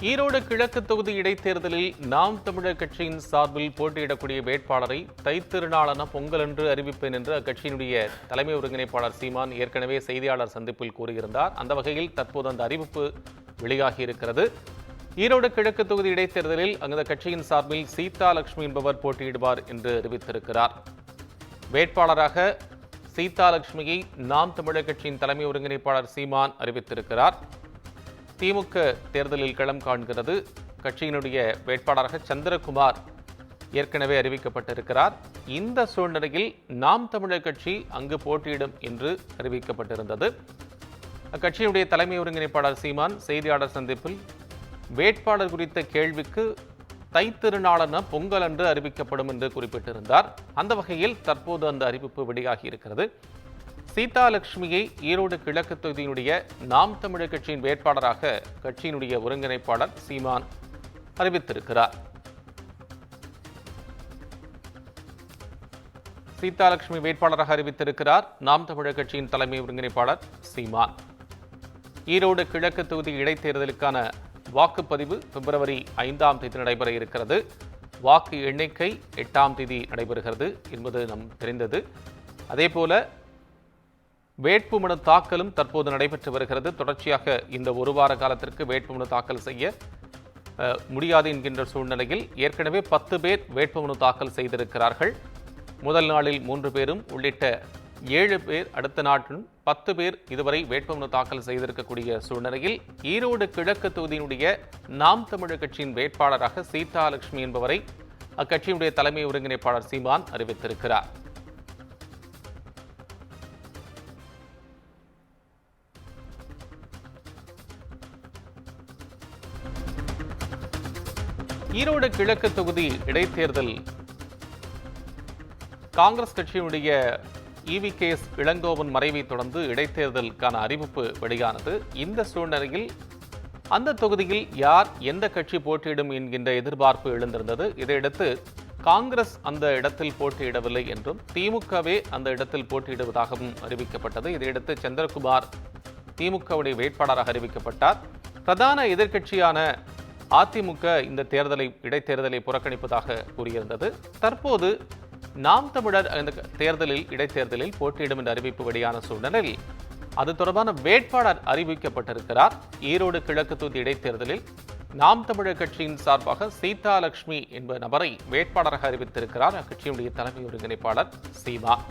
ஈரோடு கிழக்கு தொகுதி இடைத்தேர்தலில் நாம் தமிழர் கட்சியின் சார்பில் போட்டியிடக்கூடிய வேட்பாளரை தைத்திருநாளான பொங்கலன்று அறிவிப்பேன் என்று அக்கட்சியினுடைய தலைமை ஒருங்கிணைப்பாளர் சீமான் ஏற்கனவே செய்தியாளர் சந்திப்பில் கூறியிருந்தார். அந்த வகையில் தற்போது அந்த அறிவிப்பு வெளியாகியிருக்கிறது. ஈரோடு கிழக்கு தொகுதி இடைத்தேர்தலில் அந்த கட்சியின் சார்பில் சீதா லட்சுமி என்பவர் போட்டியிடுவார் என்று அறிவித்திருக்கிறார். வேட்பாளராக சீதா லட்சுமியை நாம் தமிழர் கட்சியின் தலைமை ஒருங்கிணைப்பாளர் சீமான் அறிவித்திருக்கிறார். திமுக தேர்தலில் களம் காண்கிறது. கட்சியினுடைய வேட்பாளராக சந்திரகுமார் ஏற்கனவே அறிவிக்கப்பட்டிருக்கிறார். இந்த சூழ்நிலையில் நாம் தமிழர் கட்சி அங்கு போட்டியிடும் என்று அறிவிக்கப்பட்டிருந்தது. அக்கட்சியினுடைய தலைமை ஒருங்கிணைப்பாளர் சீமான் செய்தியாளர் சந்திப்பில் வேட்பாளர் குறித்த கேள்விக்கு தைத்திருநாளான பொங்கல் அன்று அறிவிக்கப்படும் என்று குறிப்பிட்டிருந்தார். அந்த வகையில் தற்போது அந்த அறிவிப்பு வெளியாகி இருக்கிறது. சீதா லட்சுமியை ஈரோடு கிழக்கு தொகுதியினுடைய நாம் தமிழர் கட்சியின் வேட்பாளராக கட்சியினுடைய ஒருங்கிணைப்பாளர் சீமான் அறிவித்திருக்கிறார். சீதா லட்சுமி வேட்பாளராக அறிவித்திருக்கிறார் நாம் தமிழர் கட்சியின் தலைமை ஒருங்கிணைப்பாளர் சீமான். ஈரோடு கிழக்கு தொகுதி இடைத்தேர்தலுக்கான வாக்குப்பதிவு பிப்ரவரி 5ஆம் தேதி நடைபெற இருக்கிறது. வாக்கு எண்ணிக்கை 8ஆம் தேதி நடைபெறுகிறது என்பது நம் தெரிந்தது. அதேபோல வேட்புமனு தாக்கலும் தற்போது நடைபெற்று வருகிறது. தொடர்ச்சியாக இந்த ஒரு வார காலத்திற்கு வேட்புமனு தாக்கல் செய்ய முடியாது என்கின்ற சூழ்நிலையில் ஏற்கனவே 10 பேர் வேட்புமனு தாக்கல் செய்திருக்கிறார்கள். முதல் நாளில் 3 பேரும் உள்ளிட்ட 7 பேர், அடுத்த நாட்டிலும் 10 பேர் இதுவரை வேட்புமனு தாக்கல் செய்திருக்கக்கூடிய சூழ்நிலையில் ஈரோடு கிழக்கு தொகுதியினுடைய நாம் தமிழர் கட்சியின் வேட்பாளராக சீதா லட்சுமி என்பவரை அக்கட்சியினுடைய தலைமை ஒருங்கிணைப்பாளர் சீமான் அறிவித்திருக்கிறார். ஈரோடு கிழக்கு தொகுதி இடைத்தேர்தல் காங்கிரஸ் கட்சியினுடைய EVKS இளங்கோவன் மறைவை தொடர்ந்து இடைத்தேர்தலுக்கான அறிவிப்பு வெளியானது. இந்த சூழ்நிலையில் அந்த தொகுதியில் யார் எந்த கட்சி போட்டியிடும் என்கின்ற எதிர்பார்ப்பு எழுந்திருந்தது. இதையடுத்து காங்கிரஸ் அந்த இடத்தில் போட்டியிடவில்லை என்றும் திமுகவே அந்த இடத்தில் போட்டியிடுவதாகவும் அறிவிக்கப்பட்டது. இதையடுத்து சந்திரகுமார் திமுகவுடைய வேட்பாளராக அறிவிக்கப்பட்டார். பிரதான எதிர்க்கட்சியான அதிமுக இந்த இடைத்தேர்தலை புறக்கணிப்பதாக கூறியிருந்தது. தற்போது நாம் தமிழர் இந்த இடைத்தேர்தலில் போட்டியிடும் என்ற அறிவிப்பு வெளியான சூழ்நிலையில் அது தொடர்பான வேட்பாளர் அறிவிக்கப்பட்டிருக்கிறார். ஈரோடு கிழக்கு தொகுதி இடைத்தேர்தலில் நாம் தமிழர் கட்சியின் சார்பாக சீதா லட்சுமி என்ப நபரை வேட்பாளராக அறிவித்திருக்கிறார் அக்கட்சியினுடைய தலைமை ஒருங்கிணைப்பாளர் சீமான்.